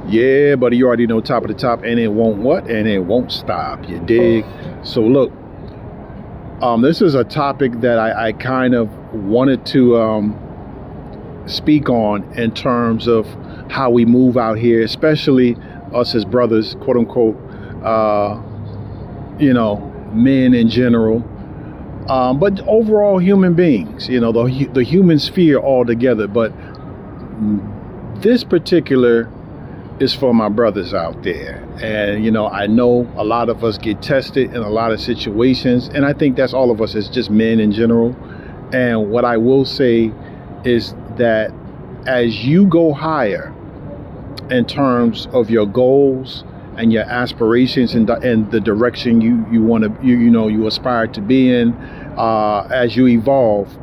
Yeah, buddy, you already know top of the top, and it won't what? And it won't stop. You dig? So look, this is a topic that I kind of wanted to speak on in terms of how we move out here, especially us as brothers, quote unquote, uh, men in general, but overall human beings, the human sphere altogether. But this particular is for my brothers out there. And, I know a lot of us get tested in a lot of situations. And I think that's all of us as just men in general. And what I will say is that as you go higher in terms of your goals and your aspirations and the direction you want to, you aspire to be in, as you evolve,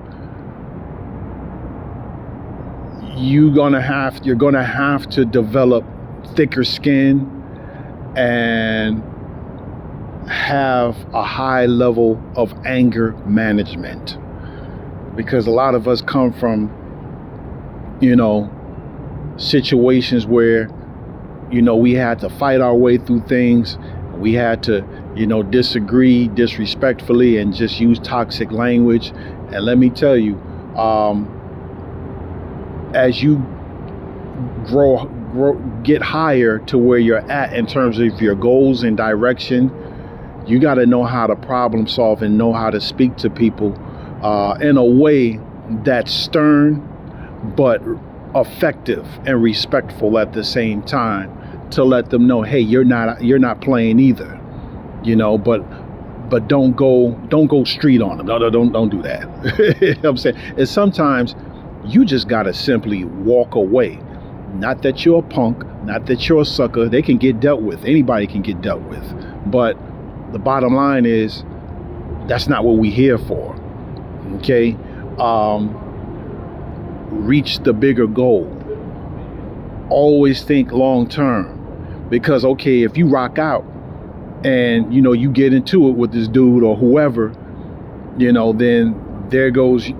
you're gonna have to develop thicker skin and have a high level of anger management, because a lot of us come from situations where we had to fight our way through things. We had to disagree disrespectfully and just use toxic language. And let me tell you, as you get higher to where you're at in terms of your goals and direction, you got to know how to problem solve and know how to speak to people in a way that's stern but effective and respectful at the same time, to let them know, hey, you're not playing either, but don't go street on them. No, don't do that. You know what I'm saying? And sometimes you just got to simply walk away. Not that you're a punk, not that you're a sucker. They can get dealt with. Anybody can get dealt with. But the bottom line is, that's not what we're here for. Okay? Reach the bigger goal. Always think long term. Because, okay, if you rock out and, you get into it with this dude or whoever, then there goes,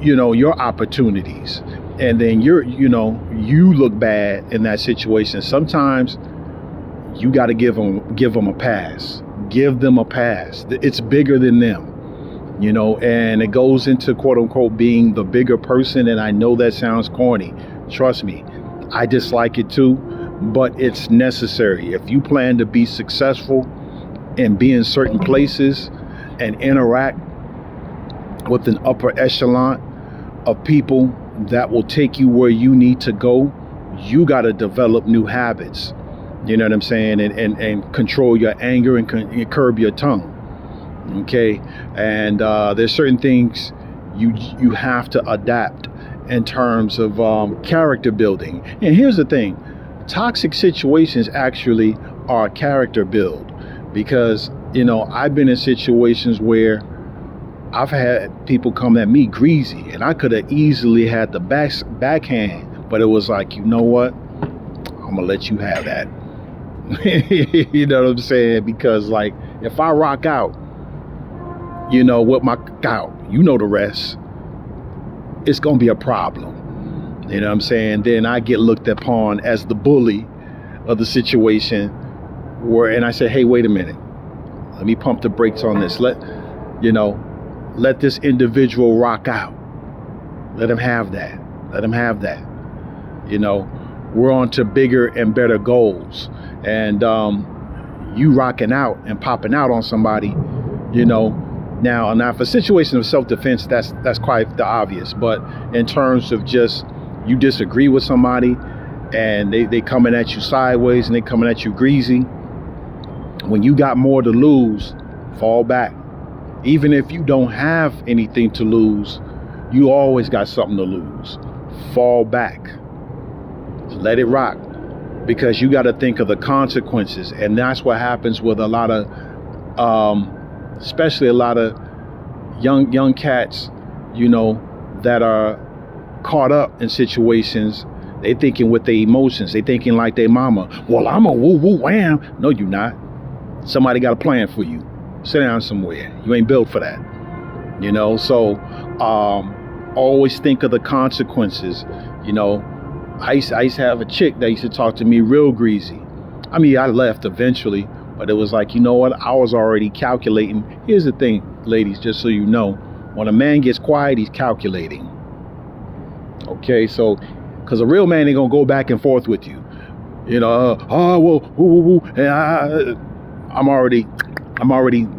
your opportunities. And then you look bad in that situation. Sometimes you got to give them a pass. Give them a pass. It's bigger than them, and it goes into quote unquote being the bigger person. And I know that sounds corny. Trust me, I dislike it too, but it's necessary. If you plan to be successful and be in certain places and interact with an upper echelon of people that will take you where you need to go, you got to develop new habits. You know what I'm saying? And control your anger and curb your tongue. Okay. And there's certain things you have to adapt in terms of character building. And here's the thing. Toxic situations actually are character build, because, I've been in situations where I've had people come at me greasy, and I could have easily had the backhand, but it was like, you know what? I'm gonna let you have that. You know what I'm saying? Because like, if I rock out, with my out, the rest, it's gonna be a problem. You know what I'm saying? Then I get looked upon as the bully of the situation, and I say, hey, wait a minute. Let me pump the brakes on this. Let this individual rock out. Let him have that. Let him have that. We're on to bigger and better goals. And you rocking out and popping out on somebody, now for situations of self-defense, that's quite the obvious. But in terms of just you disagree with somebody and they coming at you sideways and they coming at you greasy, when you got more to lose, fall back. Even if you don't have anything to lose, you always got something to lose. Fall back. Let it rock. Because you got to think of the consequences. And that's what happens with a lot of, especially a lot of young cats, that are caught up in situations. They thinking with their emotions. They thinking like their mama. Well, I'm a woo woo wham. No, you're not. Somebody got a plan for you. Sit down somewhere. You ain't built for that. So always think of the consequences. I used to have a chick that used to talk to me real greasy. I mean, I left eventually, but it was like, you know what? I was already calculating. Here's the thing, ladies, just so you know, when a man gets quiet, he's calculating. Okay, so, because a real man ain't gonna go back and forth with you. You know, and I'm already,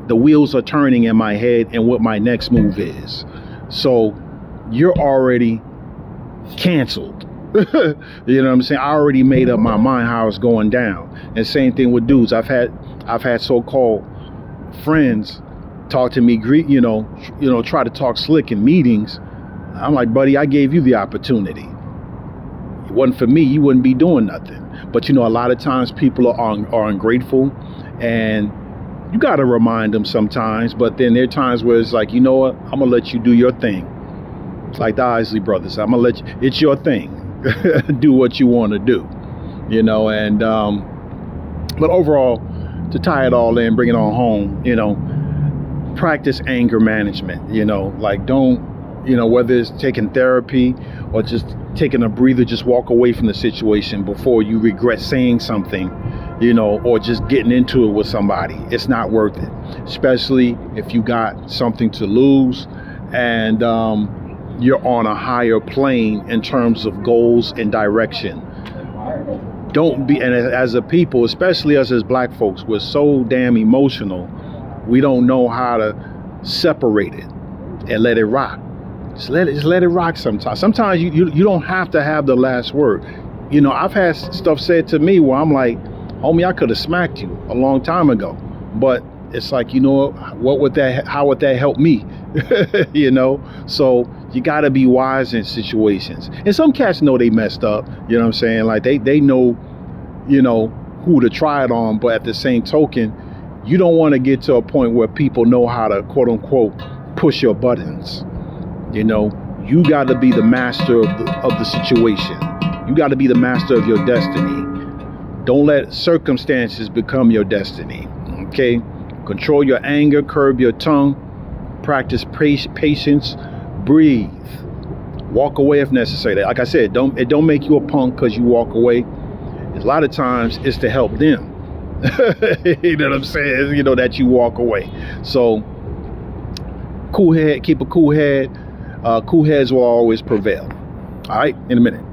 the wheels are turning in my head and what my next move is. So you're already canceled. You know what I'm saying? I already made up my mind how it's going down. And same thing with dudes. I've had so-called friends talk to me, you know, try to talk slick in meetings. I'm like, buddy, I gave you the opportunity. It wasn't for me, you wouldn't be doing nothing. But you know, a lot of times people are ungrateful, and you got to remind them sometimes. But then there are times where it's like, you know what, I'm gonna let you do your thing. It's like the Isley brothers. I'm gonna let you. It's your thing. Do what you want to do. You know, and but overall, to tie it all in, bring it on home. You know, practice anger management. You know, like don't, you know, whether it's taking therapy or just taking a breather, just walk away from the situation before you regret saying something, you know, or just getting into it with somebody. It's not worth it, especially if you got something to lose and you're on a higher plane in terms of goals and direction. Don't be, and as a people, especially us as black folks, we're so damn emotional, we don't know how to separate it and let it rock. Just let it rock sometimes. Sometimes you don't have to have the last word. You know, I've had stuff said to me where I'm like, homie, I could have smacked you a long time ago. But it's like, you know, how would that help me? You know? So you got to be wise in situations. And some cats know they messed up. You know what I'm saying? Like they know, you know, who to try it on. But at the same token, you don't want to get to a point where people know how to, quote unquote, push your buttons. You know, you got to be the master of the situation. You got to be the master of your destiny. Don't let circumstances become your destiny. Okay? Control your anger, curb your tongue, practice patience, breathe. Walk away if necessary. Like I said, it don't make you a punk because you walk away. A lot of times it's to help them. You know what I'm saying? You know, that you walk away. So cool head, keep a cool head. Cool heads will always prevail. All right, in a minute.